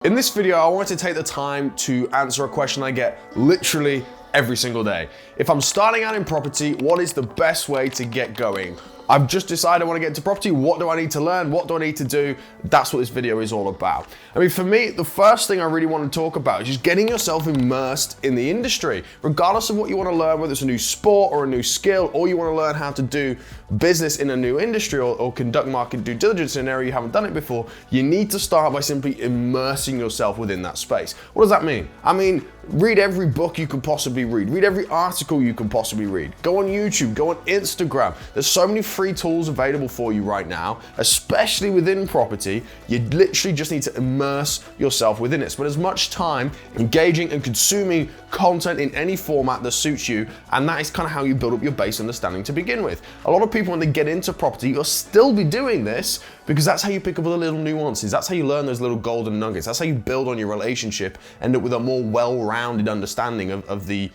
In this video, I want to take the time to answer a question I get literally every single day. If I'm starting out in property, what is the best way to get going? I've just decided I want to get into property. What do I need to learn? What do I need to do? That's what this video is all about. I mean, for me, the first thing I really want to talk about is just getting yourself immersed in the industry. Regardless of what you want to learn, whether it's a new sport or a new skill, or you want to learn how to do business in a new industry or conduct market due diligence in an area you haven't done it before, you need to start by simply immersing yourself within that space. What does that mean? I mean, read every book you can possibly read. Read every article you can possibly read. Go on YouTube, go on Instagram. There's so many free tools available for you right now, especially within property. You literally just need to immerse yourself within it. Spend as much time engaging and consuming content in any format that suits you, and that is kind of how you build up your base understanding to begin with. A lot of people, when they get into property, you'll still be doing this because that's how you pick up all the little nuances. That's how you learn those little golden nuggets. That's how you build on your relationship, end up with a more well-rounded understanding of the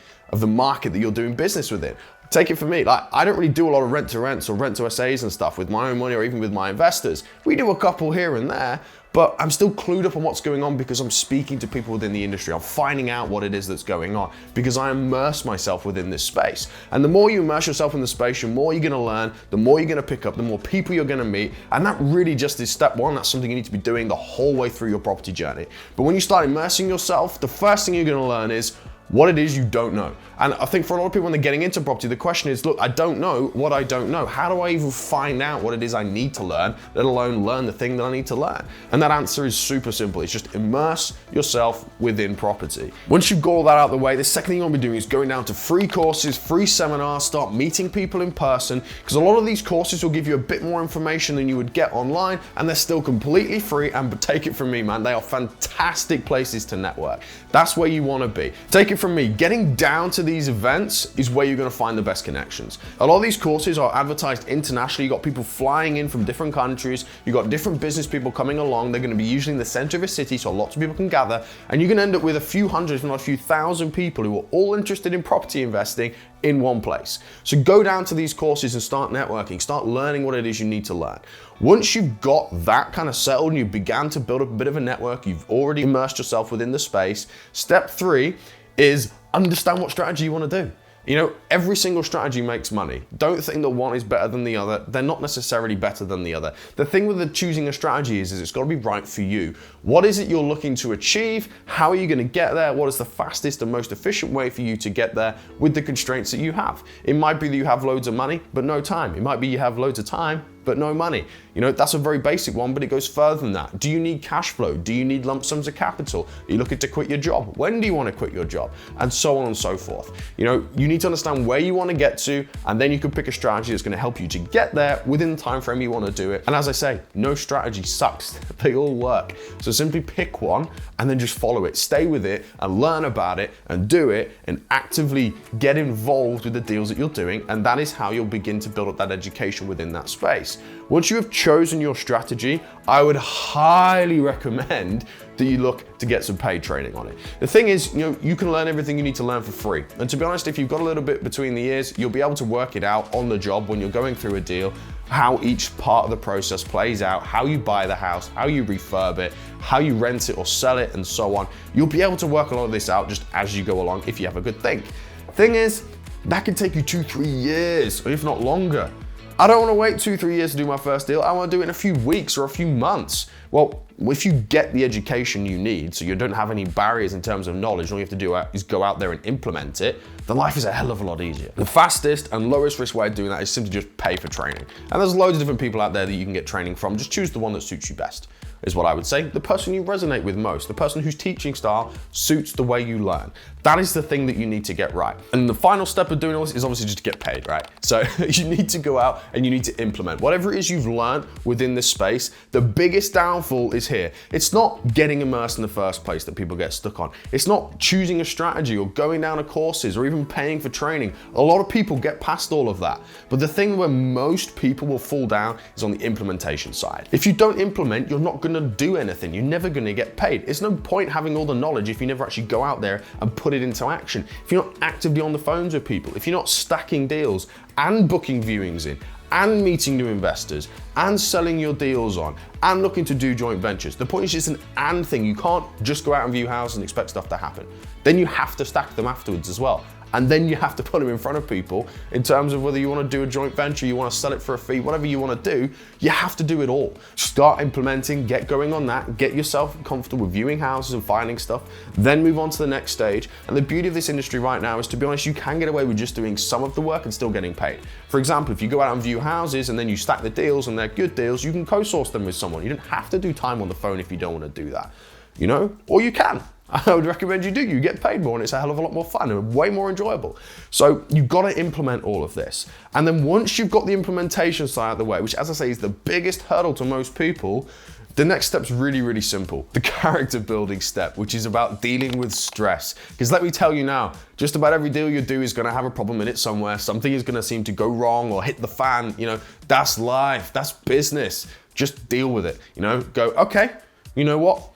market that you're doing business within. Take it from me, like, I don't really do a lot of rent-to-rents or rent-to-SAs and stuff with my own money or even with my investors. We do a couple here and there, but I'm still clued up on what's going on because I'm speaking to people within the industry. I'm finding out what it is that's going on because I immerse myself within this space. And the more you immerse yourself in the space, the more you're gonna learn, the more you're gonna pick up, the more people you're gonna meet. And that really just is step one. That's something you need to be doing the whole way through your property journey. But when you start immersing yourself, the first thing you're gonna learn is what it is you don't know. And I think for a lot of people when they're getting into property, the question is, look, I don't know what I don't know. How do I even find out what it is I need to learn, let alone learn the thing that I need to learn? And that answer is super simple. It's just immerse yourself within property. Once you've got all that out of the way, the second thing you want to be doing is going down to free courses, free seminars, start meeting people in person, because a lot of these courses will give you a bit more information than you would get online, and they're still completely free. And take it from me, man, they are fantastic places to network. That's where you want to be. Take it from me, getting down to these events is where you're going to find the best connections. A lot of these courses are advertised internationally. You've got people flying in from different countries. You've got different business people coming along. They're going to be usually in the center of a city, so lots of people can gather, and you're going to end up with a few hundred, if not a few thousand people who are all interested in property investing in one place. So go down to these courses and start networking, start learning what it is you need to learn. Once you've got that kind of settled and you began to build up a bit of a network, you've already immersed yourself within the space, step 3 is understand what strategy you want to do. You know, every single strategy makes money. Don't think that one is better than the other. They're not necessarily better than the other. The thing with choosing a strategy is it's got to be right for you. What is it you're looking to achieve? How are you going to get there? What is the fastest and most efficient way for you to get there with the constraints that you have? It might be that you have loads of money, but no time. It might be you have loads of time, but no money. You know, that's a very basic one, but it goes further than that. Do you need cash flow? Do you need lump sums of capital? Are you looking to quit your job? When do you want to quit your job? And so on and so forth. You know, you need to understand where you want to get to, and then you can pick a strategy that's going to help you to get there within the time frame you want to do it. And as I say, no strategy sucks. They all work. So simply pick one and then just follow it. Stay with it and learn about it and do it and actively get involved with the deals that you're doing. And that is how you'll begin to build up that education within that space. Once you have chosen your strategy, I would highly recommend that you look to get some paid training on it. The thing is, you know, you can learn everything you need to learn for free. And to be honest, if you've got a little bit between the ears, you'll be able to work it out on the job when you're going through a deal, how each part of the process plays out, how you buy the house, how you refurb it, how you rent it or sell it, and so on. You'll be able to work a lot of this out just as you go along if you have a good think. Thing is, that can take you 2-3 years, or if not longer. I don't want to wait 2-3 years to do my first deal. I want to do it in a few weeks or a few months. Well, if you get the education you need, so you don't have any barriers in terms of knowledge, all you have to do is go out there and implement it, then life is a hell of a lot easier. The fastest and lowest risk way of doing that is simply just pay for training. And there's loads of different people out there that you can get training from. Just choose the one that suits you best, is what I would say. The person you resonate with most, the person whose teaching style suits the way you learn. That is the thing that you need to get right. And the final step of doing all this is obviously just to get paid, right? So you need to go out and you need to implement whatever it is you've learned within this space. The biggest downfall is here. It's not getting immersed in the first place that people get stuck on. It's not choosing a strategy or going down to courses or even paying for training. A lot of people get past all of that. But the thing where most people will fall down is on the implementation side. If you don't implement, you're not going gonna do anything. You're never gonna get paid. It's no point having all the knowledge if you never actually go out there and put it into action. If you're not actively on the phones with people, if you're not stacking deals and booking viewings in, and meeting new investors, and selling your deals on, and looking to do joint ventures. The point is it's an and thing. You can't just go out and view houses and expect stuff to happen. Then you have to stack them afterwards as well. And then you have to put them in front of people in terms of whether you want to do a joint venture, you want to sell it for a fee, whatever you want to do, you have to do it all. Start implementing, get going on that, get yourself comfortable with viewing houses and finding stuff, then move on to the next stage. And the beauty of this industry right now is, to be honest, you can get away with just doing some of the work and still getting paid. For example, if you go out and view houses and then you stack the deals and they're good deals, you can co-source them with someone. You don't have to do time on the phone if you don't want to do that, you know, or you can. I would recommend you do. You get paid more and it's a hell of a lot more fun and way more enjoyable. So you've got to implement all of this. And then once you've got the implementation side out of the way, which as I say is the biggest hurdle to most people, the next step's really, really simple. The character building step, which is about dealing with stress. Because let me tell you now, just about every deal you do is gonna have a problem in it somewhere. Something is gonna seem to go wrong or hit the fan. You know, that's life, that's business. Just deal with it, you know, go, okay, you know what?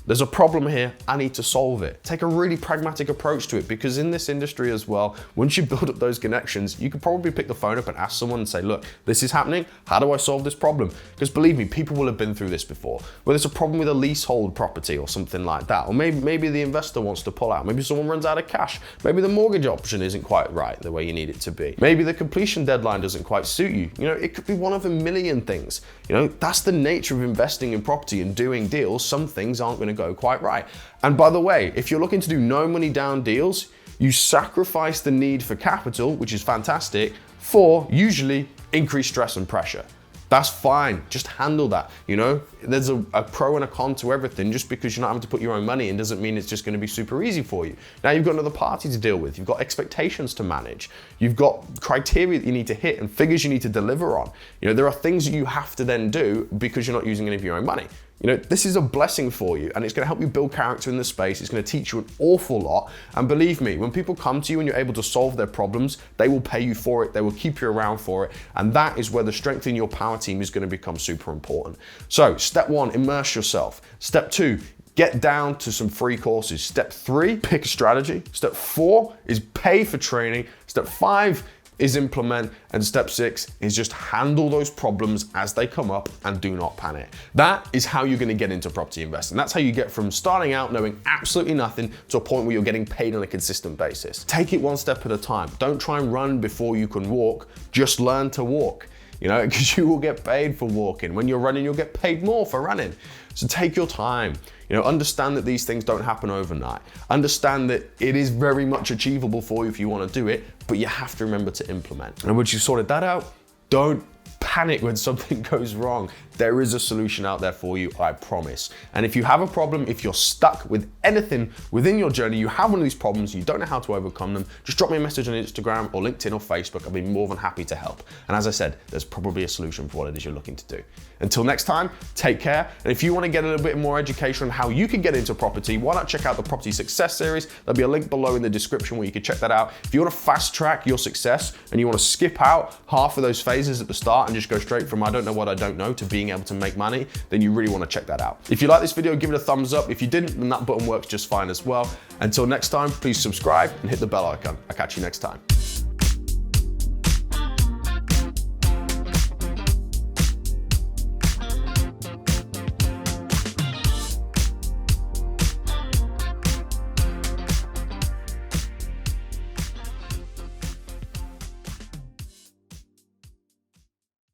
There's a problem here, I need to solve it. Take a really pragmatic approach to it, because in this industry as well, once you build up those connections, you could probably pick the phone up and ask someone and say, look, this is happening, how do I solve this problem? Because believe me, people will have been through this before. Whether it's a problem with a leasehold property or something like that, or maybe the investor wants to pull out, maybe someone runs out of cash, maybe the mortgage option isn't quite right the way you need it to be, maybe the completion deadline doesn't quite suit you. You know, it could be one of a million things. You know, that's the nature of investing in property and doing deals. Some things aren't going to go quite right. And by the way, if you're looking to do no money down deals, you sacrifice the need for capital, which is fantastic, for usually increased stress and pressure. That's fine, just handle that, you know? There's a pro and a con to everything. Just because you're not having to put your own money in doesn't mean it's just gonna be super easy for you. Now you've got another party to deal with, you've got expectations to manage, you've got criteria that you need to hit and figures you need to deliver on. You know, there are things that you have to then do because you're not using any of your own money. You know, this is a blessing for you, and it's gonna help you build character in the space. It's gonna teach you an awful lot. And believe me, when people come to you and you're able to solve their problems, they will pay you for it, they will keep you around for it. And that is where the strength in your power team is gonna become super important. So step one, immerse yourself. Step two, get down to some free courses. Step three, pick a strategy. Step four is pay for training. Step five is implement, and step six is just handle those problems as they come up and do not panic. That is how you're gonna get into property investing. That's how you get from starting out knowing absolutely nothing to a point where you're getting paid on a consistent basis. Take it one step at a time. Don't try and run before you can walk, just learn to walk. You know, because you will get paid for walking. When you're running, you'll get paid more for running. So take your time. You know, understand that these things don't happen overnight. Understand that it is very much achievable for you if you want to do it, but you have to remember to implement. And once you've sorted that out, don't panic when something goes wrong. There is a solution out there for you, I promise. And if you have a problem, if you're stuck with anything within your journey, you have one of these problems, you don't know how to overcome them, just drop me a message on Instagram or LinkedIn or Facebook. I'll be more than happy to help. And as I said, there's probably a solution for what it is you're looking to do. Until next time, take care. And if you want to get a little bit more education on how you can get into property, why not check out the Property Success Series? There'll be a link below in the description where you can check that out. If you want to fast track your success and you want to skip out half of those phases at the start and just go straight from I don't know what I don't know to being able to make money, then you really want to check that out. If you like this video, give it a thumbs up. If you didn't, then that button works just fine as well. Until next time, please subscribe and hit the bell icon. I'll catch you next time.